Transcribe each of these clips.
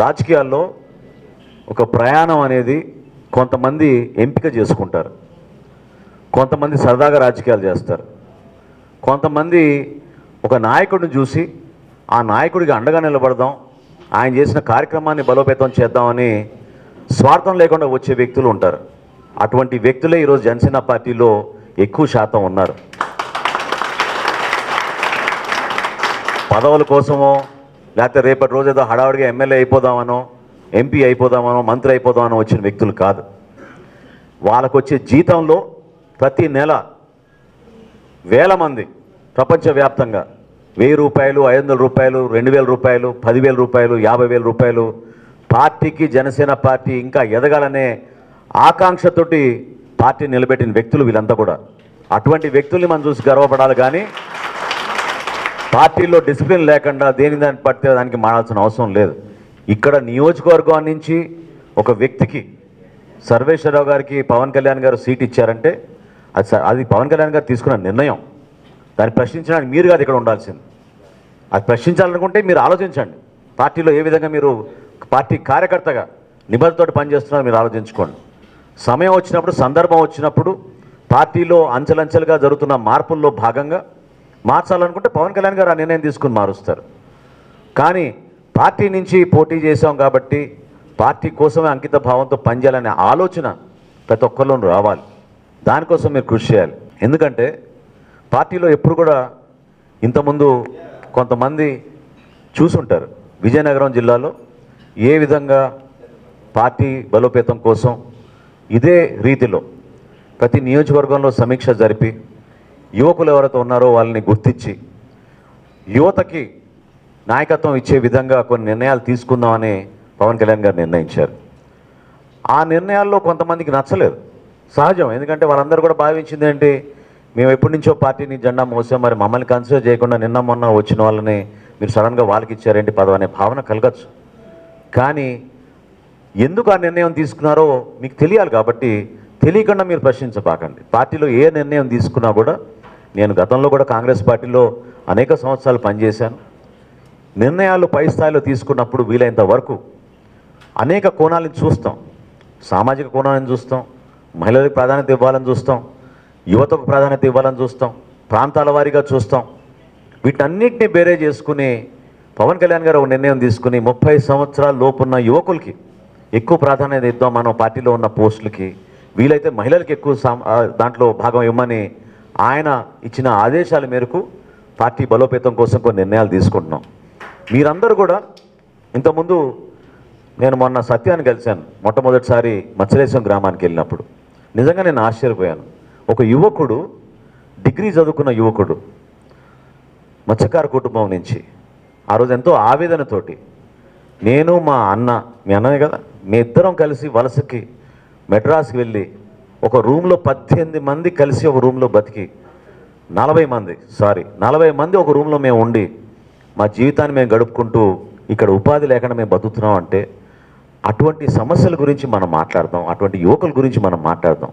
రాజకీయాల్లో ఒక ప్రయాణం అనేది కొంతమంది ఎంపిక చేసుకుంటారు, కొంతమంది సరదాగా రాజకీయాలు చేస్తారు, కొంతమంది ఒక నాయకుడిని చూసి ఆ నాయకుడికి అండగా నిలబడదాం, ఆయన చేసిన కార్యక్రమాన్ని బలోపేతం చేద్దామని స్వార్థం లేకుండా వచ్చే వ్యక్తులు ఉంటారు. అటువంటి వ్యక్తులే ఈరోజు జనసేన పార్టీలో ఎక్కువ శాతం ఉన్నారు. పదవుల కోసమో లేకపోతే రేపటి రోజు ఏదో హడావుడిగా ఎమ్మెల్యే అయిపోదామనో ఎంపీ అయిపోదామనో మంత్రి అయిపోదామనో వచ్చిన వ్యక్తులు కాదు. వాళ్ళకు వచ్చే జీతంలో ప్రతి నెల వేల మంది ప్రపంచవ్యాప్తంగా 1000 రూపాయలు, 500 రూపాయలు, 2000 రూపాయలు, 10,000 రూపాయలు, 50,000 రూపాయలు పార్టీకి, జనసేన పార్టీ ఇంకా ఎదగాలనే ఆకాంక్షతోటి పార్టీ నిలబెట్టిన వ్యక్తులు వీళ్ళంతా కూడా. అటువంటి వ్యక్తుల్ని మనం చూసి గర్వపడాలి, కానీ పార్టీలో డిసిప్లిన్ లేకుండా దేని దాన్ని పడితే దానికి మారాల్సిన అవసరం లేదు. ఇక్కడ నియోజకవర్గం నుంచి ఒక వ్యక్తికి సర్వేశ్వరరావు గారికి పవన్ కళ్యాణ్ గారు సీట్ ఇచ్చారంటే అది పవన్ కళ్యాణ్ గారు తీసుకున్న నిర్ణయం. దాన్ని ప్రశ్నించడానికి మీరు కాదు ఇక్కడ ఉండాల్సింది. అది ప్రశ్నించాలనుకుంటే మీరు ఆలోచించండి. పార్టీలో ఏ విధంగా మీరు పార్టీ కార్యకర్తగా నిబద్ధతోటి పనిచేస్తున్నారో మీరు ఆలోచించుకోండి. సమయం వచ్చినప్పుడు, సందర్భం వచ్చినప్పుడు పార్టీలో అంచెలంచెలుగా జరుగుతున్న మార్పుల్లో భాగంగా మార్చాలనుకుంటే పవన్ కళ్యాణ్ గారు ఆ నిర్ణయం తీసుకుని మారుస్తారు. కానీ పార్టీ నుంచి పోటీ చేశాం కాబట్టి పార్టీ కోసమే అంకిత భావంతో పనిచేయాలనే ఆలోచన ప్రతి ఒక్కరిలోనూ రావాలి. దానికోసం మీరు కృషి చేయాలి. ఎందుకంటే పార్టీలో ఎప్పుడు కూడా ఇంతకుముందు కొంతమంది చూసుంటారు విజయనగరం జిల్లాలో ఏ విధంగా పార్టీ బలోపేతం కోసం ఇదే రీతిలో ప్రతి నియోజకవర్గంలో సమీక్ష జరిపి యువకులు ఎవరైతే ఉన్నారో వాళ్ళని గుర్తించి యువతకి నాయకత్వం ఇచ్చే విధంగా కొన్ని నిర్ణయాలు తీసుకుందామని పవన్ కళ్యాణ్ గారు నిర్ణయించారు. ఆ నిర్ణయాల్లో కొంతమందికి నచ్చలేదు, సహజం. ఎందుకంటే వాళ్ళందరూ కూడా భావించింది ఏంటి, మేము ఎప్పటి నుంచో పార్టీని జెండా మోసాం, మరి మమ్మల్ని కన్సిడర్ చేయకుండా నిన్న మొన్న వచ్చిన వాళ్ళని మీరు సడన్గా వాళ్ళకి ఇచ్చారేంటి పదవి అనే భావన కలగచ్చు. కానీ ఎందుకు ఆ నిర్ణయం తీసుకున్నారో మీకు తెలియాలి. కాబట్టి తెలియకుండా మీరు ప్రశ్నించబాకండి. పార్టీలో ఏ నిర్ణయం తీసుకున్నా కూడా, నేను గతంలో కూడా కాంగ్రెస్ పార్టీలో అనేక సంవత్సరాలు పనిచేశాను. నిర్ణయాలు పై స్థాయిలో తీసుకున్నప్పుడు వీలైనంత వరకు అనేక కోణాలను చూస్తాం. సామాజిక కోణాలను చూస్తాం, మహిళలకు ప్రాధాన్యత ఇవ్వాలని చూస్తాం, యువతకు ప్రాధాన్యత ఇవ్వాలని చూస్తాం, ప్రాంతాల వారీగా చూస్తాం. వీటన్నిటిని బేరే చేసుకుని పవన్ కళ్యాణ్ గారు ఒక నిర్ణయం తీసుకుని 30 సంవత్సరాల లోపున్న యువకులకి ఎక్కువ ప్రాధాన్యత ఇద్దాం మనం పార్టీలో ఉన్న పోస్టులకి, వీలైతే మహిళలకు ఎక్కువ దాంట్లో భాగం ఇవ్వమని ఆయన ఇచ్చిన ఆదేశాల మేరకు పార్టీ బలోపేతం కోసం కొన్ని నిర్ణయాలు తీసుకుంటున్నాం. మీరందరూ కూడా ఇంతకుముందు నేను మొన్న సత్యాన్ని కలిశాను, మొట్టమొదటిసారి మత్స్యలేశం గ్రామానికి వెళ్ళినప్పుడు నిజంగా నేను ఆశ్చర్యపోయాను. ఒక యువకుడు, డిగ్రీ చదువుకున్న యువకుడు, మత్స్యకార కుటుంబం నుంచి ఆ రోజు ఎంతో ఆవేదనతోటి నేను మా అన్న, మీ అన్ననే కదా, మీ ఇద్దరం కలిసి వలసకి మెడ్రాస్కి వెళ్ళి ఒక రూమ్లో 18 మంది కలిసి ఒక రూమ్లో బతికి 40 మంది ఒక రూమ్లో మేము ఉండి మా జీవితాన్ని మేము గడుపుకుంటూ ఇక్కడ ఉపాధి లేకుండా మేము బతుకుతున్నాం అంటే అటువంటి సమస్యల గురించి మనం మాట్లాడదాం, అటువంటి యువకుల గురించి మనం మాట్లాడదాం.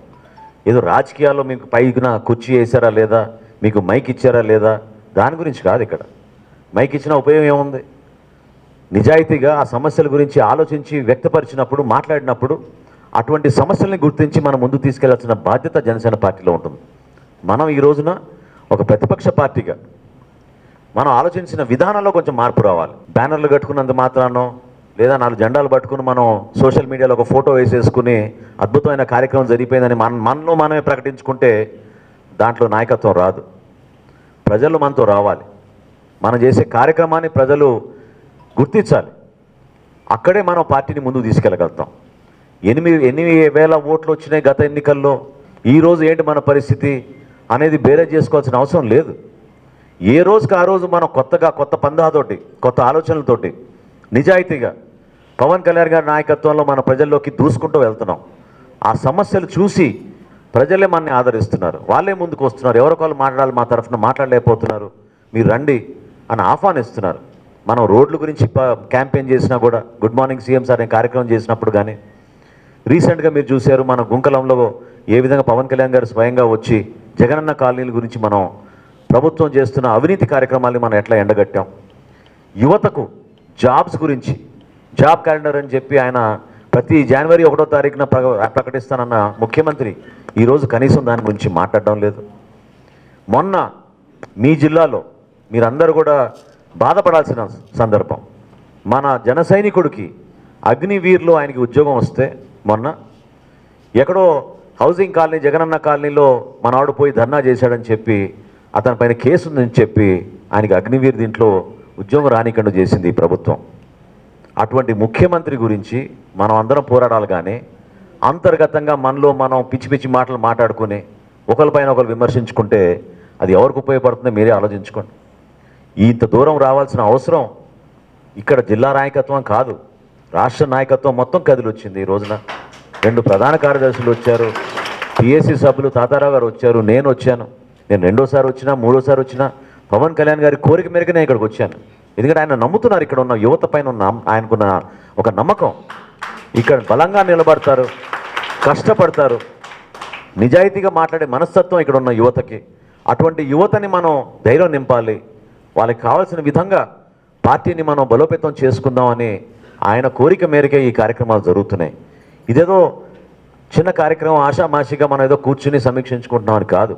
ఏదో రాజకీయాల్లో మీకు పైన కుర్చీ వేసారా లేదా, మీకు మైక్ ఇచ్చారా లేదా, దాని గురించి కాదు. ఇక్కడ మైక్ ఇచ్చిన ఉపయోగం ఏముంది? నిజాయితీగా ఆ సమస్యల గురించి ఆలోచించి వ్యక్తపరిచినప్పుడు, మాట్లాడినప్పుడు అటువంటి సమస్యల్ని గుర్తించి మనం ముందుకు తీసుకెళ్లాల్సిన బాధ్యత జనసేన పార్టీలో ఉంటుంది. మనం ఈ రోజున ఒక ప్రతిపక్ష పార్టీగా మనం ఆలోచించిన విధానంలో కొంచెం మార్పు రావాలి. బ్యానర్లు కట్టుకున్నంత మాత్రానో లేదా 4 జెండాలు పట్టుకుని మనం సోషల్ మీడియాలో ఒక ఫోటో వేసేసుకుని అద్భుతమైన కార్యక్రమం జరిగిపోయిందని మనలో మనమే ప్రకటించుకుంటే దాంట్లో నాయకత్వం రాదు. ప్రజలు మనతో రావాలి. మనం చేసే కార్యక్రమాన్ని ప్రజలు గుర్తించాలి. అక్కడే మనం పార్టీని ముందుకు తీసుకెళ్ళగలుగుతాం. 8,000 ఓట్లు వచ్చినాయి గత ఎన్నికల్లో, ఈరోజు ఏంటి మన పరిస్థితి అనేది బేరే చేసుకోవాల్సిన అవసరం లేదు. ఏ రోజుకి ఆ రోజు మనం కొత్త పందాతోటి, కొత్త ఆలోచనలతోటి, నిజాయితీగా పవన్ కళ్యాణ్ గారి నాయకత్వంలో మన ప్రజల్లోకి దూసుకుంటూ వెళ్తున్నాం. ఆ సమస్యలు చూసి ప్రజలే మనని ఆదరిస్తున్నారు, వాళ్ళే ముందుకు వస్తున్నారు. ఎవరికొకరు మాట్లాడాలి, మా తరఫున మాట్లాడలేకపోతున్నారు, మీరు రండి అని ఆహ్వానిస్తున్నారు. మనం రోడ్ల గురించి క్యాంపెయిన్ చేసినా కూడా, గుడ్ మార్నింగ్ సీఎం సార్ అనే కార్యక్రమం చేసినప్పుడు కానీ, రీసెంట్గా మీరు చూశారు మన గుంకలంలో ఏ విధంగా పవన్ కళ్యాణ్ గారు స్వయంగా వచ్చి జగనన్న కాలనీల గురించి మనం ప్రభుత్వం చేస్తున్న అవినీతి కార్యక్రమాల్ని మనం ఎట్లా ఎండగట్టాం, యువతకు జాబ్స్ గురించి జాబ్ క్యాలెండర్ అని చెప్పి ఆయన ప్రతి జనవరి 1వ తారీఖున ప్రకటిస్తానన్న ముఖ్యమంత్రి ఈరోజు కనీసం దాని గురించి మాట్లాడడం లేదు. మొన్న మీ జిల్లాలో మీరందరూ కూడా బాధపడాల్సిన సందర్భం, మన జన సైనికుడికి అగ్నివీర్లో ఆయనకి ఉద్యోగం వస్తే మొన్న ఎక్కడో హౌసింగ్ కాలనీ జగనన్న కాలనీలో మనవాడు పోయి ధర్నా చేశాడని చెప్పి అతని పైన కేసు ఉందని చెప్పి ఆయనకి అగ్నివీర్ దీంట్లో ఉద్యోగం రానికండు చేసింది ఈ ప్రభుత్వం. అటువంటి ముఖ్యమంత్రి గురించి మనం అందరం పోరాడాలి, కానీ అంతర్గతంగా మనలో మనం పిచ్చి పిచ్చి మాటలు మాట్లాడుకుని ఒకరిపైన ఒకరు విమర్శించుకుంటే అది ఎవరికి ఉపయోగపడుతుందో మీరే ఆలోచించుకోండి. ఇంత దూరం రావాల్సిన అవసరం ఇక్కడ జిల్లా నాయకత్వం కాదు, రాష్ట్ర నాయకత్వం మొత్తం కదిలి వచ్చింది. ఈ రోజున 2 ప్రధాన కార్యదర్శులు వచ్చారు, పిఎస్సి సభ్యులు తాతారావు గారు వచ్చారు, నేను వచ్చాను. నేను 2వ సారి వచ్చినా 3వసారి వచ్చినా పవన్ కళ్యాణ్ గారి కోరిక మేరకు నేను ఇక్కడికి వచ్చాను. ఎందుకంటే ఆయన నమ్ముతున్నారు, ఇక్కడ ఉన్న యువత పైన ఉన్న ఆయనకున్న ఒక నమ్మకం, ఇక్కడ బలంగా నిలబడతారు, కష్టపడతారు, నిజాయితీగా మాట్లాడే మనస్తత్వం ఇక్కడ ఉన్న యువతకి. అటువంటి యువతని మనం ధైర్యం నింపాలి, వాళ్ళకి కావాల్సిన విధంగా పార్టీని మనం బలోపేతం చేసుకుందామని ఆయన కోరిక మేరకే ఈ కార్యక్రమాలు జరుగుతున్నాయి. ఇదేదో చిన్న కార్యక్రమం ఆషామాషిగా మనం ఏదో కూర్చుని సమీక్షించుకుంటున్నామని కాదు.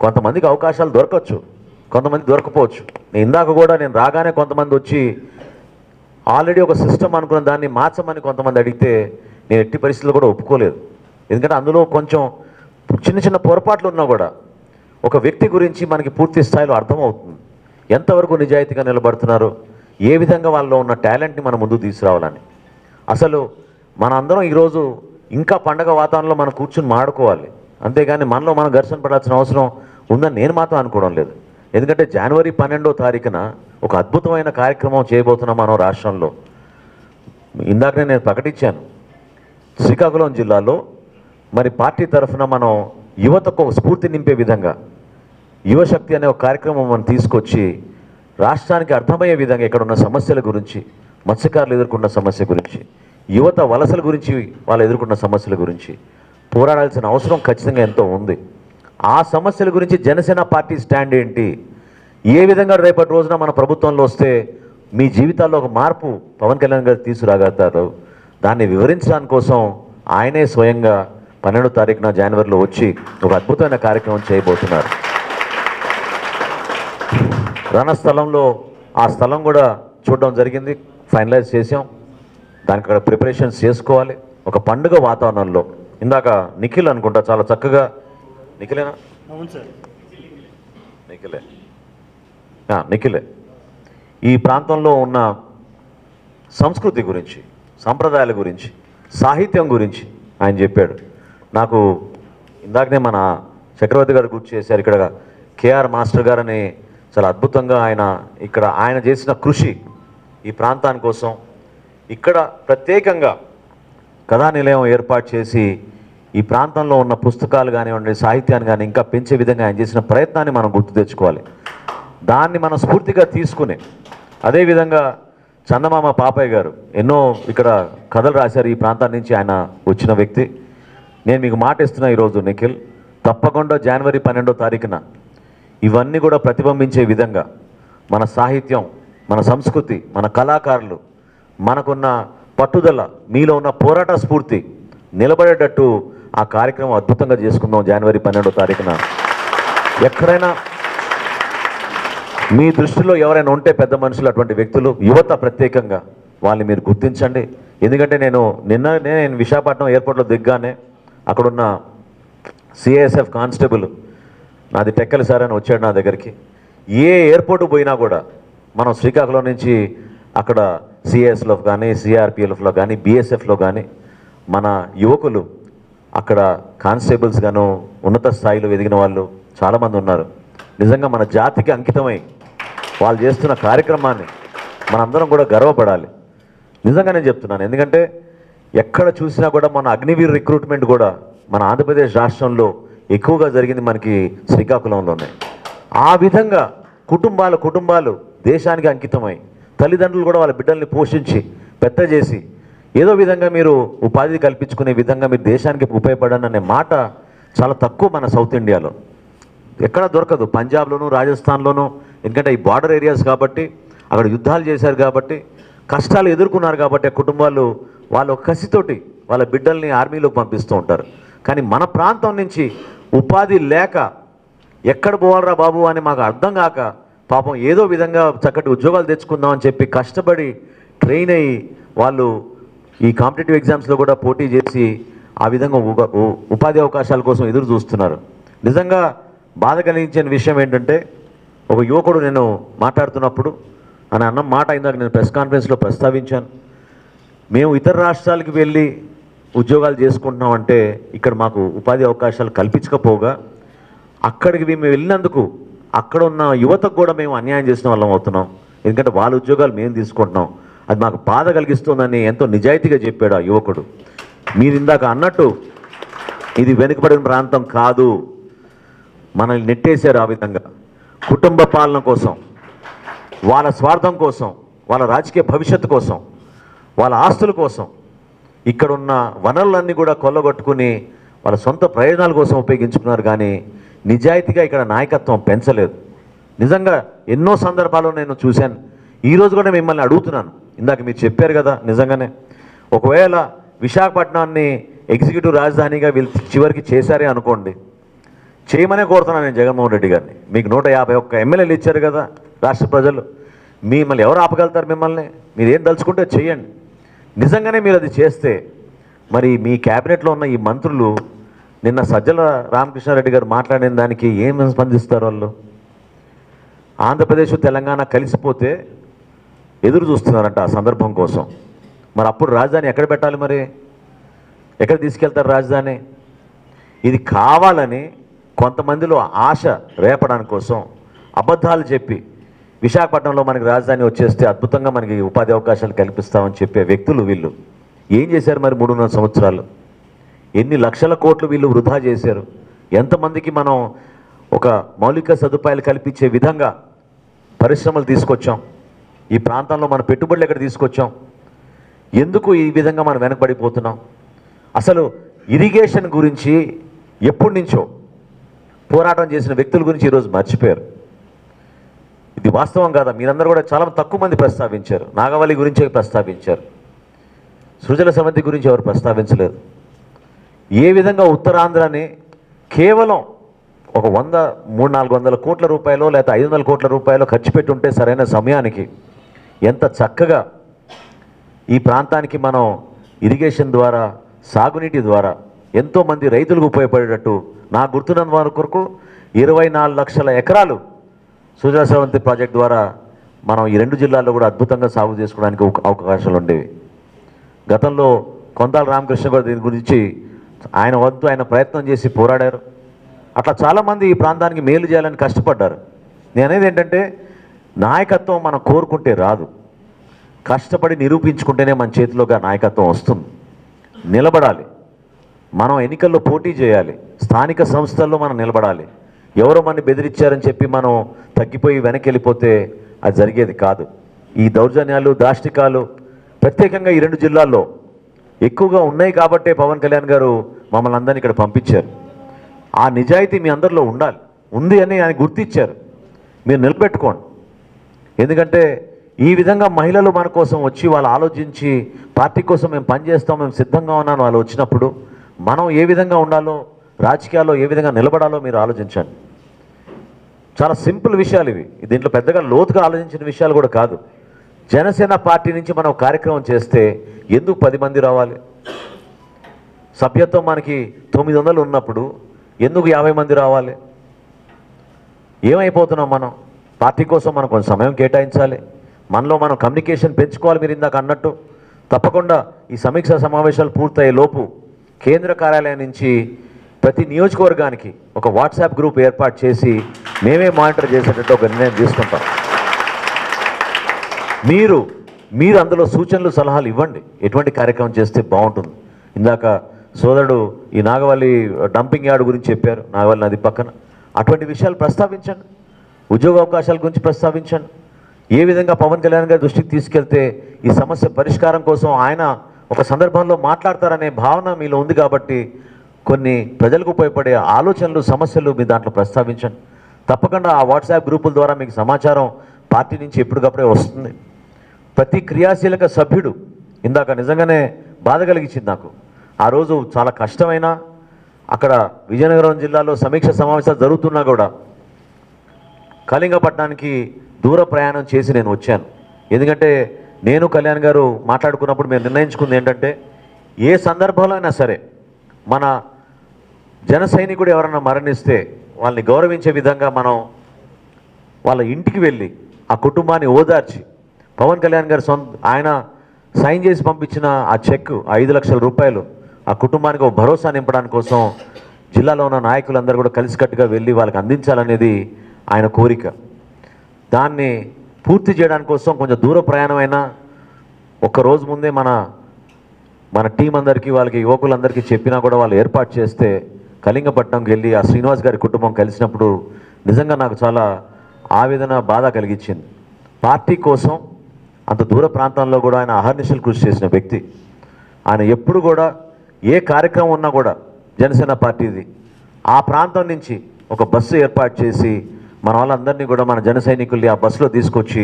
కొంతమందికి అవకాశాలు దొరకవచ్చు, కొంతమంది దొరకపోవచ్చు. ఇందాక కూడా నేను రాగానే కొంతమంది వచ్చి ఆల్రెడీ ఒక సిస్టమ్ అనుకున్న దాన్ని మార్చమని కొంతమంది అడిగితే నేను ఎట్టి పరిస్థితుల్లో కూడా ఒప్పుకోలేదు. ఎందుకంటే అందులో కొంచెం చిన్న చిన్న పొరపాట్లు ఉన్నా కూడా ఒక వ్యక్తి గురించి మనకి పూర్తి స్థాయిలో అర్థమవుతుంది, ఎంతవరకు నిజాయితీగా నిలబడుతున్నారు, ఏ విధంగా వాళ్ళలో ఉన్న టాలెంట్ని మనం ముందుకు తీసుకురావాలని. అసలు మన అందరం ఈరోజు ఇంకా పండగ వాతావరణంలో మనం కూర్చుని మాడుకోవాలి, అంతేగాని మనలో మనం ఘర్షణ పడాల్సిన అవసరం ఉందని నేను మాత్రం అనుకోవడం లేదు. ఎందుకంటే జనవరి 12వ తారీఖున ఒక అద్భుతమైన కార్యక్రమం చేయబోతున్నాం మనం రాష్ట్రంలో. ఇందాకనే నేను ప్రకటించాను, శ్రీకాకుళం జిల్లాలో మరి పార్టీ తరఫున మనం యువతకు ఒక స్ఫూర్తి నింపే విధంగా యువశక్తి అనే ఒక కార్యక్రమం మనం తీసుకొచ్చి రాష్ట్రానికి అర్థమయ్యే విధంగా ఇక్కడ ఉన్న సమస్యల గురించి, మత్స్యకారులు ఎదుర్కొన్న సమస్య గురించి, యువత వలసల గురించి, వాళ్ళు ఎదుర్కొన్న సమస్యల గురించి పోరాడాల్సిన అవసరం ఖచ్చితంగా ఎంతో ఉంది. ఆ సమస్యల గురించి జనసేన పార్టీ స్టాండ్ ఏంటి, ఏ విధంగా రేపటి రోజున మన ప్రభుత్వంలో వస్తే మీ జీవితాల్లో ఒక మార్పు పవన్ కళ్యాణ్ గారు తీసుకురాగలుగుతారు, దాన్ని వివరించడానికి కోసం ఆయనే స్వయంగా 12వ తారీఖున జనవరిలో వచ్చి ఒక అద్భుతమైన కార్యక్రమం చేయబోతున్నారు. రణస్థలంలో ఆ స్థలం కూడా చూడడం జరిగింది, ఫైనలైజ్ చేసాం. దానికి అక్కడ ప్రిపరేషన్స్ చేసుకోవాలి ఒక పండుగ వాతావరణంలో. ఇందాక నిఖిల్ అనుకుంటా చాలా చక్కగా, నిఖిలేనా? అవును సార్, నిఖిలే ఈ ప్రాంతంలో ఉన్న సంస్కృతి గురించి, సంప్రదాయాల గురించి, సాహిత్యం గురించి ఆయన చెప్పాడు. నాకు ఇందాకనే మన చక్రవర్తి గారు గుర్తు చేశారు, ఇక్కడ కేఆర్ మాస్టర్ గారని చాలా అద్భుతంగా ఆయన చేసిన కృషి ఈ ప్రాంతాని కోసం. ఇక్కడ ప్రత్యేకంగా కథానిలయం ఏర్పాటు చేసి ఈ ప్రాంతంలో ఉన్న పుస్తకాలు కానివ్వండి, సాహిత్యాన్ని కానీ ఇంకా పెంచే విధంగా ఆయన చేసిన ప్రయత్నాన్ని మనం గుర్తు తెచ్చుకోవాలి. దాన్ని మనం స్ఫూర్తిగా తీసుకుని, అదేవిధంగా చందమామ పాపయ్య గారు ఎన్నో ఇక్కడ కథలు రాశారు, ఈ ప్రాంతం నుంచి ఆయన వచ్చిన వ్యక్తి. నేను మీకు మాట ఇస్తున్నా ఈరోజు నిఖిల్, తప్పకుండా జనవరి 12వ తారీఖున ఇవన్నీ కూడా ప్రతిబింబించే విధంగా మన సాహిత్యం, మన సంస్కృతి, మన కళాకారులు, మనకున్న పట్టుదల, మీలో ఉన్న పోరాట స్ఫూర్తి నిలబడేటట్టు ఆ కార్యక్రమం అద్భుతంగా చేసుకుందాం జనవరి 12వ తారీఖున. ఎక్కడైనా మీ దృష్టిలో ఎవరైనా ఉంటే పెద్ద మనుషులు, అటువంటి వ్యక్తులు, యువత ప్రత్యేకంగా వాళ్ళని మీరు గుర్తించండి. ఎందుకంటే నేను విశాఖపట్నం ఎయిర్పోర్ట్లో దిగ్గానే అక్కడున్న సిఐఎస్ఎఫ్ కానిస్టేబుల్ నాది టెక్కలి సార్ అని వచ్చాడు నా దగ్గరికి. ఏ ఎయిర్పోర్టు పోయినా కూడా మనం శ్రీకాకుళం నుంచి అక్కడ సిఐఎస్లో కానీ, సిఆర్పిఎఫ్లో కానీ, బిఎస్ఎఫ్లో కానీ మన యువకులు అక్కడ కానిస్టేబుల్స్ గాను ఉన్నత స్థాయిలో ఎదిగిన వాళ్ళు చాలామంది ఉన్నారు. నిజంగా మన జాతికి అంకితమై వాళ్ళు చేస్తున్న కార్యక్రమాన్ని మనందరం కూడా గర్వపడాలి. నిజంగా నేను చెప్తున్నాను, ఎందుకంటే ఎక్కడ చూసినా కూడా మన అగ్నివీర్ రిక్రూట్మెంట్ కూడా మన ఆంధ్రప్రదేశ్ రాష్ట్రంలో ఎక్కువగా జరిగింది మనకి శ్రీకాకుళంలోనే. ఆ విధంగా కుటుంబాలు దేశానికి అంకితమై, తల్లిదండ్రులు కూడా వాళ్ళ బిడ్డల్ని పోషించి పెద్ద చేసి ఏదో విధంగా మీరు ఉపాధి కల్పించుకునే విధంగా మీరు దేశానికి ఉపయోగపడని అనే మాట చాలా తక్కువ మన సౌత్ ఇండియాలో. ఎక్కడ దొరకదు, పంజాబ్లోను, రాజస్థాన్లోను, ఎందుకంటే ఈ బార్డర్ ఏరియాస్ కాబట్టి అక్కడ యుద్ధాలు చేశారు కాబట్టి కష్టాలు ఎదుర్కొన్నారు కాబట్టి ఆ కుటుంబాలు వాళ్ళ కసితోటి వాళ్ళ బిడ్డల్ని ఆర్మీలోకి పంపిస్తూ ఉంటారు. కానీ మన ప్రాంతం నుంచి ఉపాధి లేక ఎక్కడ పోవాలరా బాబు అని మాకు అర్థం కాక పాపం ఏదో విధంగా చక్కటి ఉద్యోగాలు తెచ్చుకుందామని చెప్పి కష్టపడి ట్రైన్ అయ్యి వాళ్ళు ఈ కాంపిటేటివ్ ఎగ్జామ్స్లో కూడా పోటీ చేసి ఆ విధంగా ఉపాధి అవకాశాల కోసం ఎదురు చూస్తున్నారు. నిజంగా బాధ కలిగించిన విషయం ఏంటంటే, ఒక యువకుడు నేను మాట్లాడుతున్నప్పుడు అని అన్న మాట ఇందాక నేను ప్రెస్ కాన్ఫరెన్స్లో ప్రస్తావించాను. మేము ఇతర రాష్ట్రాలకు వెళ్ళి ఉద్యోగాలు చేసుకుంటున్నామంటే ఇక్కడ మాకు ఉపాధి అవకాశాలు కల్పించకపోగా అక్కడికి మేము వెళ్ళినందుకు అక్కడ ఉన్న యువతకు కూడా మేము అన్యాయం చేసిన వాళ్ళం అవుతున్నాం. ఎందుకంటే వాళ్ళ ఉద్యోగాలు మేము తీసుకుంటున్నాం, అది మాకు బాధ కలిగిస్తుందని ఎంతో నిజాయితీగా చెప్పాడు ఆ యువకుడు. మీరు ఇందాక అన్నట్టు ఇది వెనుకబడిన ప్రాంతం కాదు, మనల్ని నెట్టేశారు ఆ విధంగా కుటుంబ పాలన కోసం, వాళ్ళ స్వార్థం కోసం, వాళ్ళ రాజకీయ భవిష్యత్తు కోసం, వాళ్ళ ఆస్తుల కోసం ఇక్కడున్న వనరులన్నీ కూడా కొల్లగొట్టుకుని వాళ్ళ సొంత ప్రయోజనాల కోసం ఉపయోగించుకున్నారు. కానీ నిజాయితీగా ఇక్కడ నాయకత్వం పెంచలేదు. నిజంగా ఎన్నో సందర్భాల్లో నేను చూశాను. ఈరోజు కూడా మిమ్మల్ని అడుగుతున్నాను, ఇందాక మీరు చెప్పారు కదా, నిజంగానే ఒకవేళ విశాఖపట్నాన్ని ఎగ్జిక్యూటివ్ రాజధానిగా వీళ్ళు చివరికి చేశారే అనుకోండి, చేయమనే కోరుతున్నాను నేను జగన్మోహన్ రెడ్డి గారిని. మీకు 151 ఎమ్మెల్యేలు ఇచ్చారు కదా రాష్ట్ర ప్రజలు, మిమ్మల్ని ఎవరు ఆపగలుగుతారు? మిమ్మల్ని మీరు ఏం దలుచుకుంటే చేయండి. నిజంగానే మీరు అది చేస్తే మరి మీ క్యాబినెట్లో ఉన్న ఈ మంత్రులు నిన్న సజ్జల రామకృష్ణారెడ్డి గారు మాట్లాడిన దానికి ఏం స్పందిస్తారు? వాళ్ళు ఆంధ్రప్రదేశ్ తెలంగాణ కలిసిపోతే ఎదురు చూస్తున్నారంట ఆ సందర్భం కోసం. మరి అప్పుడు రాజధాని ఎక్కడ పెట్టాలి? మరి ఎక్కడ తీసుకెళ్తారు రాజధాని? ఇది కావాలని కొంతమందిలో ఆశ రేపడానికి కోసం అబద్ధాలు చెప్పి విశాఖపట్నంలో మనకి రాజధాని వచ్చేస్తే అద్భుతంగా మనకి ఉపాధి అవకాశాలు కల్పిస్తామని చెప్పే వ్యక్తులు వీళ్ళు ఏం చేశారు మరి 3.5 సంవత్సరాలు? ఎన్ని లక్షల కోట్లు వీళ్ళు వృధా చేశారు? ఎంతమందికి మనం ఒక మౌలిక సదుపాయాలు కల్పించే విధంగా పరిశ్రమలు తీసుకొచ్చాం? ఈ ప్రాంతంలో మన పెట్టుబడులు ఎక్కడ తీసుకొచ్చాం? ఎందుకు ఈ విధంగా మనం వెనకబడిపోతున్నాం? అసలు ఇరిగేషన్ గురించి ఎప్పటి నుంచో పోరాటం చేసిన వ్యక్తుల గురించి ఈరోజు మర్చిపోయారు. ఇది వాస్తవం కాదా? మీరందరూ కూడా చాలా తక్కువ మంది ప్రస్తావించారు. నాగవల్లి గురించే ప్రస్తావించారు, సృజల సమితి గురించి ఎవరు ప్రస్తావించలేదు. ఏ విధంగా ఉత్తరాంధ్రని కేవలం ఒక 100-300-400 కోట్ల రూపాయలు లేదా 500 కోట్ల రూపాయలు ఖర్చు పెట్టుంటే సరైన సమయానికి ఎంత చక్కగా ఈ ప్రాంతానికి మనం ఇరిగేషన్ ద్వారా, సాగునీటి ద్వారా ఎంతోమంది రైతులకు ఉపయోగపడేటట్టు నాకు గుర్తున్నంత వరకు 24 లక్షల ఎకరాలు సృజల సమితి ప్రాజెక్ట్ ద్వారా మనం ఈ 2 జిల్లాల్లో కూడా అద్భుతంగా సాగు చేసుకోవడానికి అవకాశాలు ఉండేవి. గతంలో కొంతాల రామకృష్ణ గారు దీని గురించి ఆయన వంతు ఆయన ప్రయత్నం చేసి పోరాడారు. అట్లా చాలామంది ఈ ప్రాంతానికి మేలు చేయాలని కష్టపడ్డారు. నేను అనేది ఏంటంటే, నాయకత్వం మనం కోరుకుంటే రాదు, కష్టపడి నిరూపించుకుంటేనే మన చేతిలోగా నాయకత్వం వస్తుంది. నిలబడాలి, మనం ఎన్నికల్లో పోటీ చేయాలి, స్థానిక సంస్థల్లో మనం నిలబడాలి. ఎవరో మనని బెదిరించారని చెప్పి మనం తగ్గిపోయి వెనక్కి వెళ్ళిపోతే అది జరిగేది కాదు. ఈ దౌర్జన్యాలు, దాష్టికాలు ప్రత్యేకంగా ఈ 2 జిల్లాల్లో ఎక్కువగా ఉన్నాయి కాబట్టే పవన్ కళ్యాణ్ గారు మమ్మల్ని అందరినీ ఇక్కడ పంపించారు. ఆ నిజాయితీ మీ అందరిలో ఉండాలి, ఉంది అని ఆయన గుర్తించారు. మీరు నిలబెట్టుకోండి. ఎందుకంటే ఈ విధంగా మహిళలు మన కోసం వచ్చి వాళ్ళు ఆలోచించి పార్టీ కోసం మేము పనిచేస్తాం, మేము సిద్ధంగా ఉన్నాను వాళ్ళు వచ్చినప్పుడు మనం ఏ విధంగా ఉండాలో, రాజకీయాల్లో ఏ విధంగా నిలబడాలో మీరు ఆలోచించండి. చాలా సింపుల్ విషయాలు ఇవి, దీంట్లో పెద్దగా లోతుగా ఆలోచించిన విషయాలు కూడా కాదు. జనసేన పార్టీ నుంచి మనం కార్యక్రమం చేస్తే ఎందుకు 10 మంది రావాలి? సభ్యత్వం మనకి 900 ఉన్నప్పుడు ఎందుకు 50 మంది రావాలి? ఏమైపోతున్నాం మనం? పార్టీ కోసం మనం కొంచెం సమయం కేటాయించాలి, మనలో మనం కమ్యూనికేషన్ పెంచుకోవాలి. మీరు ఇందాక అన్నట్టు తప్పకుండా ఈ సమీక్షా సమావేశాలు పూర్తయ్యే లోపు కేంద్ర కార్యాలయం నుంచి ప్రతి నియోజకవర్గానికి ఒక వాట్సాప్ గ్రూప్ ఏర్పాటు చేసి మేమే మానిటర్ చేసేటట్టు ఒక నిర్ణయం తీసుకుంటాం. మీరు అందులో సూచనలు, సలహాలు ఇవ్వండి, ఎటువంటి కార్యక్రమం చేస్తే బాగుంటుంది. ఇందాక సోదరుడు ఈ నాగవల్లి డంపింగ్ యార్డ్ గురించి చెప్పారు, నాగవల్లి నది పక్కన. అటువంటి విషయాలు ప్రస్తావించండి, ఉద్యోగ అవకాశాల గురించి ప్రస్తావించండి. ఏ విధంగా పవన్ కళ్యాణ్ గారి దృష్టికి తీసుకెళ్తే ఈ సమస్య పరిష్కారం కోసం ఆయన ఒక సందర్భంలో మాట్లాడతారనే భావన మీలో ఉంది కాబట్టి కొన్ని ప్రజలకు ఉపయోగపడే ఆలోచనలు, సమస్యలు మీ దాంట్లో ప్రస్తావించండి. తప్పకుండా ఆ వాట్సాప్ గ్రూపుల ద్వారా మీకు సమాచారం పార్టీ నుంచి ఎప్పటికప్పుడే వస్తుంది. ప్రతి క్రియాశీలక సభ్యుడు ఇందాక నిజంగానే బాధ కలిగించింది నాకు. ఆ రోజు చాలా కష్టమైన అక్కడ విజయనగరం జిల్లాలో సమీక్ష సమావేశాలు జరుగుతున్నా కూడా కళింగపట్నానికి దూర ప్రయాణం చేసి నేను వచ్చాను. ఎందుకంటే నేను కళ్యాణ్ గారు మాట్లాడుకున్నప్పుడు మేము నిర్ణయించుకుంది ఏంటంటే ఏ సందర్భంలో అయినా సరే మన జన సైనికుడు ఎవరన్నా మరణిస్తే వాళ్ళని గౌరవించే విధంగా మనం వాళ్ళ ఇంటికి వెళ్ళి ఆ కుటుంబాన్ని ఓదార్చి పవన్ కళ్యాణ్ గారు ఆయన సైన్ చేసి పంపించిన ఆ చెక్ 5 లక్షల రూపాయలు ఆ కుటుంబానికి ఒక భరోసా నింపడానికి కోసం జిల్లాలో ఉన్న నాయకులందరూ కూడా కలిసికట్టుగా వెళ్ళి వాళ్ళకి అందించాలనేది ఆయన కోరిక. దాన్ని పూర్తి చేయడానికి కోసం కొంచెం దూర ప్రయాణమైనా ఒక్కరోజు ముందే మన టీం అందరికీ వాళ్ళకి యువకులందరికీ చెప్పినా కూడా వాళ్ళు ఏర్పాటు చేస్తే కళింగపట్నంకి వెళ్ళి ఆ శ్రీనివాస్ గారి కుటుంబం కలిసినప్పుడు నిజంగా నాకు చాలా ఆవేదన బాధ కలిగించింది. పార్టీ కోసం అంత దూర ప్రాంతాల్లో కూడా ఆయన అహర్నిశలు కృషి చేసిన వ్యక్తి. ఆయన ఎప్పుడు కూడా ఏ కార్యక్రమం ఉన్నా కూడా జనసేన పార్టీది ఆ ప్రాంతం నుంచి ఒక బస్సు ఏర్పాటు చేసి మన వాళ్ళందరినీ కూడా మన జన సైనికుల్ని ఆ బస్సులో తీసుకొచ్చి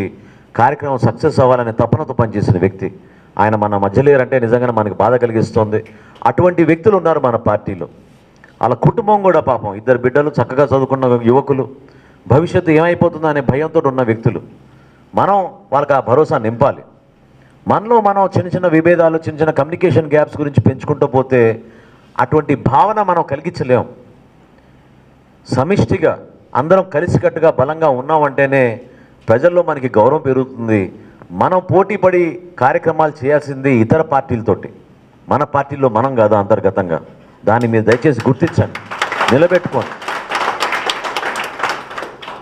కార్యక్రమం సక్సెస్ అవ్వాలనే తపనతో పనిచేసిన వ్యక్తి. ఆయన మన మధ్య లేరంటే నిజంగా మనకి బాధ కలిగిస్తుంది. అటువంటి వ్యక్తులు ఉన్నారు మన పార్టీలో. వాళ్ళ కుటుంబం కూడా పాపం 2 బిడ్డలు చక్కగా చదువుకున్న యువకులు, భవిష్యత్తు ఏమైపోతుందో అనే భయంతో ఉన్న వ్యక్తులు. మనం వాళ్ళకి ఆ భరోసా నింపాలి. మనలో మనం చిన్న చిన్న విభేదాలు, చిన్న చిన్న కమ్యూనికేషన్ గ్యాప్స్ గురించి పెంచుకుంటూ పోతే అటువంటి భావన మనం కలిగించలేం. సమిష్టిగా అందరం కలిసికట్టుగా బలంగా ఉన్నామంటేనే ప్రజల్లో మనకి గౌరవం పెరుగుతుంది. మనం పోటీపడి కార్యక్రమాలు చేయాల్సింది ఇతర పార్టీలతోటి, మన పార్టీలో మనం కాదు అంతర్గతంగా. దాన్ని మీరు దయచేసి గుర్తించండి, నిలబెట్టుకోండి.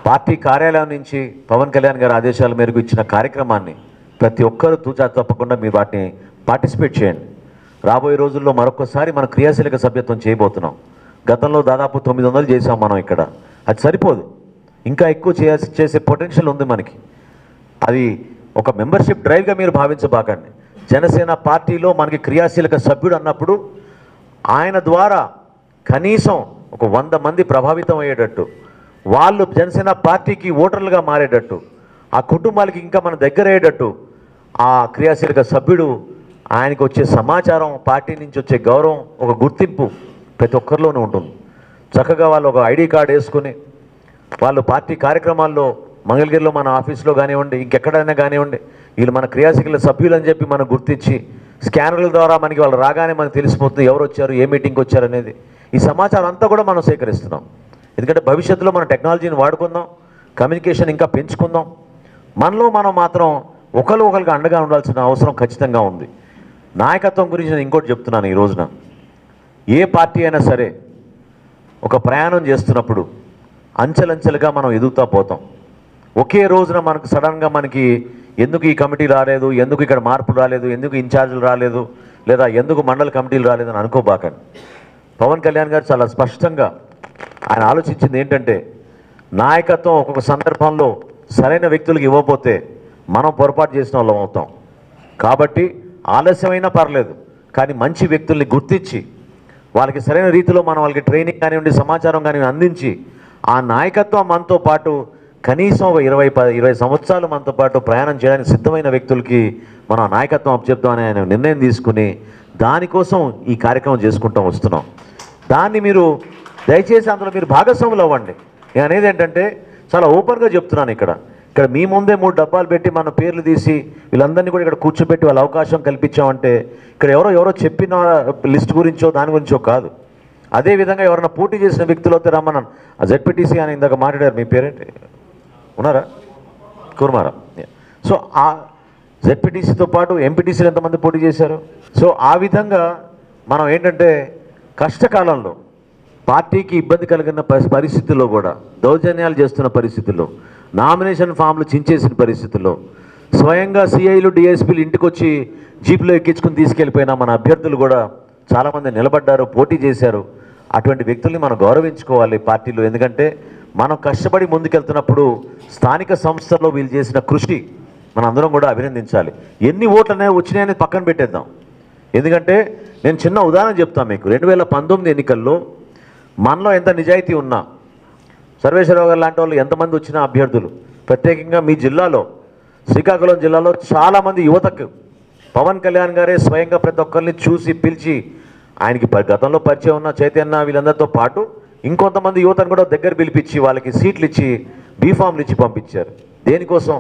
పార్టీ కార్యాలయం నుంచి పవన్ కళ్యాణ్ గారి ఆదేశాల మేరకు ఇచ్చిన కార్యక్రమాన్ని ప్రతి ఒక్కరూ తూచా తప్పకుండా మీరు వాటిని పార్టిసిపేట్ చేయండి. రాబోయే రోజుల్లో మరొకసారి మన క్రియాశీలక సభ్యత్వం చేయబోతున్నాం. గతంలో దాదాపు 900 చేసాం మనం ఇక్కడ. అది సరిపోదు, ఇంకా ఎక్కువ చేసే పొటెన్షియల్ ఉంది మనకి. అది ఒక మెంబర్షిప్ డ్రైవ్గా మీరు భావించబాకండి. జనసేన పార్టీలో మనకి క్రియాశీలక సభ్యుడు అన్నప్పుడు ఆయన ద్వారా కనీసం ఒక 100 మంది ప్రభావితం అయ్యేటట్టు, వాళ్ళు జనసేన పార్టీకి ఓటర్లుగా మారేటట్టు, ఆ కుటుంబాలకి ఇంకా మన దగ్గర అయ్యేటట్టు ఆ క్రియాశీలక సభ్యుడు ఆయనకు వచ్చే సమాచారం, పార్టీ నుంచి వచ్చే గౌరవం, ఒక గుర్తింపు ప్రతి ఒక్కరిలోనూ ఉంటుంది. చక్కగా వాళ్ళు ఒక ఐడి కార్డు వేసుకుని వాళ్ళు పార్టీ కార్యక్రమాల్లో మంగళగిరిలో మన ఆఫీస్లో కానివ్వండి, ఇంకెక్కడైనా కానివ్వండి, వీళ్ళు మన క్రియాశీలక సభ్యులు అని చెప్పి మనం గుర్తించి స్కానర్ల ద్వారా మనకి వాళ్ళు రాగానే మనకు తెలిసిపోతుంది ఎవరు వచ్చారు, ఏ మీటింగ్కి వచ్చారు అనేది. ఈ సమాచారం అంతా కూడా మనం సేకరిస్తున్నాం. ఎందుకంటే భవిష్యత్తులో మన టెక్నాలజీని వాడుకుందాం, కమ్యూనికేషన్ ఇంకా పెంచుకుందాం. మనలో మనం మాత్రం ఒకరికి అండగా ఉండాల్సిన అవసరం ఖచ్చితంగా ఉంది. నాయకత్వం గురించి నేను ఇంకోటి చెప్తున్నాను. ఈ రోజున ఏ పార్టీ అయినా సరే ఒక ప్రయాణం చేస్తున్నప్పుడు అంచెలంచెలుగా మనం ఎదుగుతూ పోతాం. ఒకే రోజున మనకు సడన్గా మనకి ఎందుకు ఈ కమిటీ రాలేదు, ఎందుకు ఇక్కడ మార్పులు రాలేదు, ఎందుకు ఇన్ఛార్జీలు రాలేదు, లేదా ఎందుకు మండల కమిటీలు రాలేదని అనుకోబాకండి. పవన్ కళ్యాణ్ గారు చాలా స్పష్టంగా ఆయన ఆలోచించింది ఏంటంటే, నాయకత్వం ఒక్కొక్క సందర్భంలో సరైన వ్యక్తులకు ఇవ్వకపోతే మనం పొరపాటు చేసిన వాళ్ళం అవుతాం. కాబట్టి ఆలస్యమైనా పర్లేదు, కానీ మంచి వ్యక్తుల్ని గుర్తించి వాళ్ళకి సరైన రీతిలో మనం వాళ్ళకి ట్రైనింగ్ కానివ్వండి, సమాచారం కానివ్వండి అందించి ఆ నాయకత్వం మనతో పాటు కనీసం ఒక 20 సంవత్సరాలు మనతో పాటు ప్రయాణం చేయడానికి సిద్ధమైన వ్యక్తులకి మనం ఆ నాయకత్వం అప్పచెప్తామని ఆయన నిర్ణయం తీసుకుని దానికోసం ఈ కార్యక్రమం చేసుకుంటూ వస్తున్నాం. దాన్ని మీరు దయచేసి అందులో మీరు భాగస్వాములు అవ్వండి. నేను అనేది ఏంటంటే చాలా ఓపెన్గా చెప్తున్నాను. ఇక్కడ మీ ముందే 3 డబ్బాలు పెట్టి మన పేర్లు తీసి వీళ్ళందరినీ కూడా ఇక్కడ కూర్చోబెట్టి వాళ్ళ అవకాశం కల్పించామంటే ఇక్కడ ఎవరో చెప్పిన లిస్ట్ గురించో దాని గురించో కాదు. అదేవిధంగా ఎవరైనా పోటీ చేసిన వ్యక్తులు అయితే రమ్మన్నాను. ఆ జెడ్పీటీసీ అని ఇందాక మాట్లాడారు, మీ పేరేంటి ఉన్నారా? కుర్మారా. సో ఆ జెడ్పీటీసీతో పాటు ఎంపీటీసీలు ఎంతమంది పోటీ చేశారు? సో ఆ విధంగా మనం ఏంటంటే కష్టకాలంలో పార్టీకి ఇబ్బంది కలిగిన పరిస్థితుల్లో కూడా, దౌర్జన్యాలు చేస్తున్న పరిస్థితుల్లో, నామినేషన్ ఫామ్లు చించేసిన పరిస్థితుల్లో స్వయంగా సిఐలు డిఎస్పీలు ఇంటికి వచ్చి జీప్లో ఎక్కించుకుని తీసుకెళ్ళిపోయిన మన అభ్యర్థులు కూడా చాలామంది నిలబడ్డారు, పోటీ చేశారు. అటువంటి వ్యక్తుల్ని మనం గౌరవించుకోవాలి పార్టీలో. ఎందుకంటే మనం కష్టపడి ముందుకెళ్తున్నప్పుడు స్థానిక సంస్థల్లో వీళ్ళు చేసిన కృషి మనం అందరం కూడా అభినందించాలి. ఎన్ని ఓట్లు అనేవి వచ్చినాయని పక్కన పెట్టేద్దాం. ఎందుకంటే నేను చిన్న ఉదాహరణ చెప్తాను మీకు. 2019 ఎన్నికల్లో మనలో ఎంత నిజాయితీ ఉన్నా, సర్వేశ్వరరావు గారు లాంటి వాళ్ళు ఎంతమంది వచ్చిన అభ్యర్థులు, ప్రత్యేకంగా మీ జిల్లాలో శ్రీకాకుళం జిల్లాలో చాలామంది యువతకు పవన్ కళ్యాణ్ గారే స్వయంగా ప్రతి ఒక్కరిని చూసి పిలిచి ఆయనకి గతంలో పరిచయం ఉన్న చైతన్య వీళ్ళందరితో పాటు ఇంకొంతమంది యువతను కూడా దగ్గర పిలిపించి వాళ్ళకి సీట్లు ఇచ్చి బీఫామ్లు ఇచ్చి పంపించారు. దేనికోసం?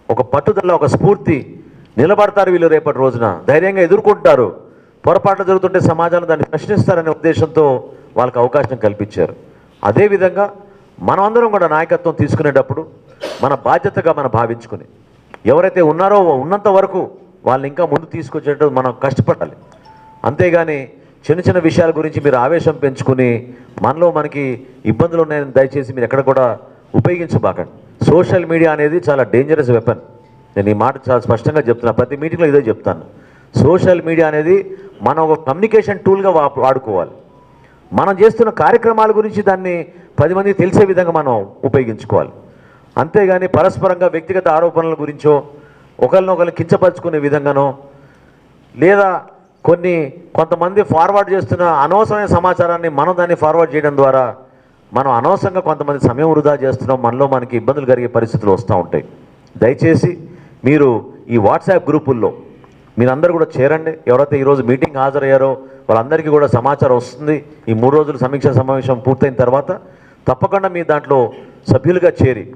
ఒక పట్టుదల, ఒక స్ఫూర్తి. నిలబడతారు వీళ్ళు రేపటి రోజున, ధైర్యంగా ఎదుర్కొంటారు, పొరపాట్లు జరుగుతుంటే సమాజంలో దాన్ని ప్రశ్నిస్తారనే ఉద్దేశంతో వాళ్ళకి అవకాశం కల్పించారు. అదేవిధంగా మనమందరం కూడా నాయకత్వం తీసుకునేటప్పుడు మన బాధ్యతగా మనం భావించుకుని ఎవరైతే ఉన్నారో ఉన్నంత వరకు వాళ్ళని ఇంకా ముందు తీసుకొచ్చేటట్టు మనం కష్టపడాలి. అంతేగాని చిన్న చిన్న విషయాల గురించి మీరు ఆవేశం పెంచుకుని మనలో మనకి ఇబ్బందులు ఉన్నాయని దయచేసి మీరు ఎక్కడ కూడా ఉపయోగించబాకండి. సోషల్ మీడియా అనేది చాలా డేంజరస్ వెపన్. నేను ఈ మాట చాలా స్పష్టంగా చెప్తున్నాను, ప్రతి మీటింగ్లో ఇదే చెప్తాను. సోషల్ మీడియా అనేది మనం ఒక కమ్యూనికేషన్ టూల్గా వాడుకోవాలి. మనం చేస్తున్న కార్యక్రమాల గురించి దాన్ని 10 మందికి తెలిసే విధంగా మనం ఉపయోగించుకోవాలి. అంతేగాని పరస్పరంగా వ్యక్తిగత ఆరోపణల గురించో ఒకరినొకరు కించపరుచుకునే విధంగానో లేదా కొంతమంది ఫార్వర్డ్ చేస్తున్న అనవసరమైన సమాచారాన్ని మనం దాన్ని ఫార్వర్డ్ చేయడం ద్వారా మనం అనవసరంగా కొంతమంది సమయం వృధా చేస్తున్నాం, మనలో మనకి ఇబ్బందులు కలిగే పరిస్థితులు వస్తూ ఉంటాయి. దయచేసి మీరు ఈ వాట్సాప్ గ్రూపుల్లో మీరందరూ కూడా చేరండి. ఎవరైతే ఈరోజు మీటింగ్ హాజరయ్యారో వాళ్ళందరికీ కూడా సమాచారం వస్తుంది. ఈ 3 రోజుల సమీక్ష సమావేశం పూర్తయిన తర్వాత తప్పకుండా మీ దాంట్లో సభ్యులుగా చేరి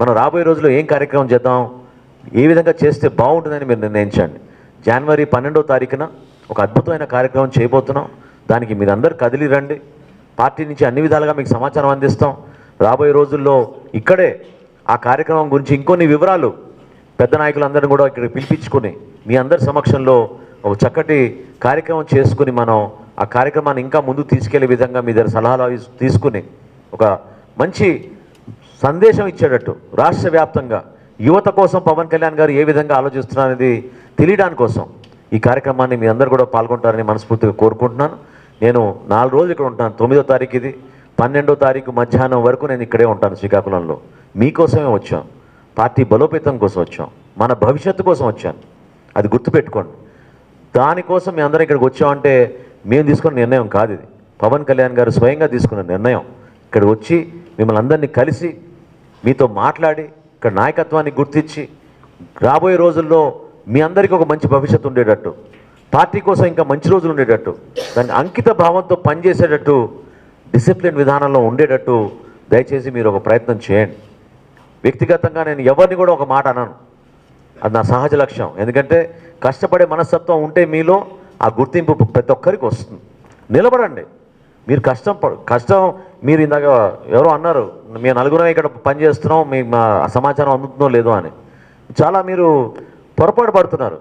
మనం రాబోయే రోజుల్లో ఏం కార్యక్రమం చేద్దాం, ఏ విధంగా చేస్తే బాగుంటుందని మీరు నిర్ణయించండి. జనవరి 12వ తారీఖున ఒక అద్భుతమైన కార్యక్రమం చేయబోతున్నాం. దానికి మీరందరూ కదిలి రండి. పార్టీ నుంచి అన్ని విధాలుగా మీకు సమాచారం అందిస్తాం. రాబోయే రోజుల్లో ఇక్కడే ఆ కార్యక్రమం గురించి ఇంకొన్ని వివరాలు పెద్ద నాయకులందరినీ కూడా ఇక్కడ పిలిపించుకొని మీ అందరి సమక్షంలో ఒక చక్కటి కార్యక్రమం చేసుకుని మనం ఆ కార్యక్రమాన్ని ఇంకా ముందుకు తీసుకెళ్లే విధంగా మీ దగ్గర సలహాలు తీసుకుని ఒక మంచి సందేశం ఇచ్చేటట్టు రాష్ట్ర వ్యాప్తంగా యువత కోసం పవన్ కళ్యాణ్ గారు ఏ విధంగా ఆలోచిస్తున్నారనేది తెలియడానికి కోసం ఈ కార్యక్రమాన్ని మీ అందరూ కూడా పాల్గొంటారని మనస్ఫూర్తిగా కోరుకుంటున్నాను. నేను 4 రోజులు ఇక్కడ ఉంటాను. 9వ తారీఖు ఇది, 12వ తారీఖు మధ్యాహ్నం వరకు నేను ఇక్కడే ఉంటాను శ్రీకాకుళంలో. మీకోసమే వచ్చాం, పార్టీ బలోపేతం కోసం వచ్చాం, మన భవిష్యత్తు కోసం వచ్చాను. అది గుర్తుపెట్టుకోండి. దానికోసం మీ అందరం ఇక్కడికి వచ్చామంటే మేము తీసుకున్న నిర్ణయం కాదు, ఇది పవన్ కళ్యాణ్ గారు స్వయంగా తీసుకున్న నిర్ణయం. ఇక్కడ వచ్చి మిమ్మల్ని అందరినీ కలిసి మీతో మాట్లాడి ఇక్కడ నాయకత్వాన్ని గుర్తించి రాబోయే రోజుల్లో మీ అందరికీ ఒక మంచి భవిష్యత్తు ఉండేటట్టు, పార్టీ కోసం ఇంకా మంచి రోజులు ఉండేటట్టు, దాన్ని అంకిత భావంతో పనిచేసేటట్టు, డిసిప్లిన్ విధానంలో ఉండేటట్టు దయచేసి మీరు ఒక ప్రయత్నం చేయండి. వ్యక్తిగతంగా నేను ఎవరిని కూడా ఒక మాట అనను, అది నా సహజ లక్ష్యం. ఎందుకంటే కష్టపడే మనస్తత్వం ఉంటే మీలో ఆ గుర్తింపు ప్రతి ఒక్కరికి వస్తుంది. నిలబడండి. మీరు కష్టం మీరు ఇందాక ఎవరో అన్నారు, మేము నలుగురం ఇక్కడ పనిచేస్తున్నాం, మీ సమాచారం అందుతుందో లేదో అని. చాలా మీరు పొరపాటు పడుతున్నారు.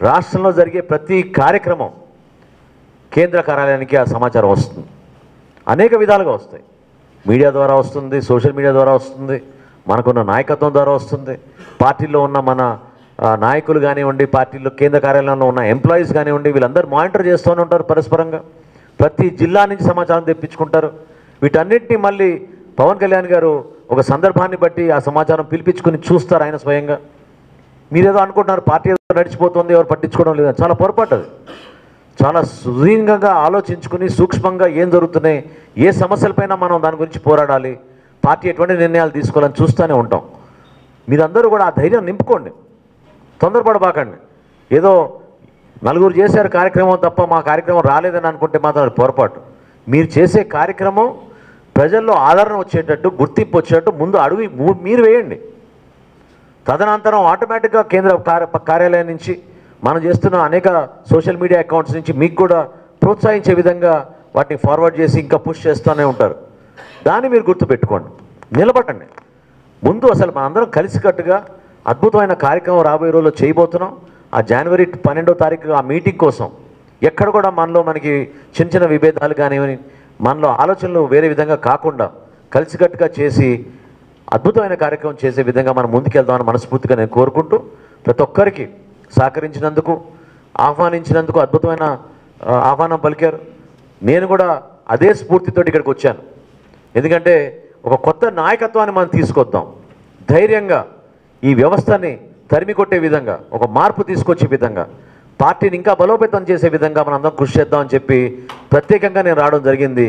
రాష్ట్రంలో జరిగే ప్రతి కార్యక్రమం కేంద్ర కార్యాలయానికి ఆ సమాచారం వస్తుంది. అనేక విధాలుగా వస్తాయి. మీడియా ద్వారా వస్తుంది, సోషల్ మీడియా ద్వారా వస్తుంది, మనకున్న నాయకత్వం ద్వారా వస్తుంది, పార్టీలో ఉన్న మన నాయకులు కానివ్వండి, పార్టీలో కేంద్ర కార్యాలయంలో ఉన్న ఎంప్లాయీస్ కానివ్వండి, వీళ్ళందరూ మానిటర్ చేస్తూనే ఉంటారు పరస్పరంగా. ప్రతి జిల్లా నుంచి సమాచారం తెప్పించుకుంటారు. వీటన్నిటినీ మళ్ళీ పవన్ కళ్యాణ్ గారు ఒక సందర్భాన్ని బట్టి ఆ సమాచారం పిలిపించుకుని చూస్తారు ఆయన స్వయంగా. మీరేదో అనుకుంటున్నారు పార్టీ ఏదో నడిచిపోతుంది, ఎవరు పట్టించుకోవడం లేదు. చాలా పొరపాటు. అది చాలా సుదీర్ఘంగా ఆలోచించుకుని సూక్ష్మంగా ఏం జరుగుతున్నాయి, ఏ సమస్యలపైన మనం దాని గురించి పోరాడాలి, పార్టీ ఎటువంటి నిర్ణయాలు తీసుకోవాలని చూస్తూనే ఉంటాం. మీరందరూ కూడా ఆ ధైర్యం నింపుకోండి, తొందరపడబాకండి. ఏదో నలుగురు చేశారు కార్యక్రమం తప్ప మా కార్యక్రమం రాలేదని అనుకుంటే మాత్రం పొరపాటు. మీరు చేసే కార్యక్రమం ప్రజల్లో ఆదరణ వచ్చేటట్టు, గుర్తింపు వచ్చేటట్టు ముందు అడుగు మీరు వేయండి. తదనంతరం ఆటోమేటిక్గా కేంద్ర కార్యాలయం నుంచి మనం చేస్తున్న అనేక సోషల్ మీడియా అకౌంట్స్ నుంచి మీకు కూడా ప్రోత్సహించే విధంగా వాటిని ఫార్వర్డ్ చేసి ఇంకా పుష్ చేస్తూనే ఉంటారు. దాన్ని మీరు గుర్తుపెట్టుకోండి, నిలబడండి. ముందు అసలు మనందరం కలిసికట్టుగా అద్భుతమైన కార్యక్రమం రాబోయే రోజుల్లో చేయబోతున్నాం. ఆ జనవరి 12వ తారీఖు ఆ మీటింగ్ కోసం ఎక్కడ కూడా మనలో మనకి చిన్న చిన్న విభేదాలు కానివ్వని, మనలో ఆలోచనలు వేరే విధంగా కాకుండా కలిసికట్టుగా చేసి అద్భుతమైన కార్యక్రమం చేసే విధంగా మనం ముందుకెళ్దామని మనస్ఫూర్తిగా నేను కోరుకుంటూ, ప్రతి ఒక్కరికి సహకరించినందుకు, ఆహ్వానించినందుకు అద్భుతమైన ఆహ్వానం పలికారు. నేను కూడా అదే స్ఫూర్తితో ఇక్కడికి వచ్చాను. ఎందుకంటే ఒక కొత్త నాయకత్వాన్ని మనం తీసుకొద్దాం, ధైర్యంగా ఈ వ్యవస్థని తరిమి కొట్టే విధంగా, ఒక మార్పు తీసుకొచ్చే విధంగా, పార్టీని ఇంకా బలోపేతం చేసే విధంగా మనం అందరం కృషి చేద్దామని చెప్పి ప్రత్యేకంగా నేను రావడం జరిగింది.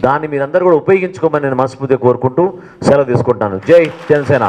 దాన్ని మీరందరూ కూడా ఉపయోగించుకోమని నేను మనస్ఫూర్తిగా కోరుకుంటూ సెలవు తీసుకుంటాను. జై జనసేన.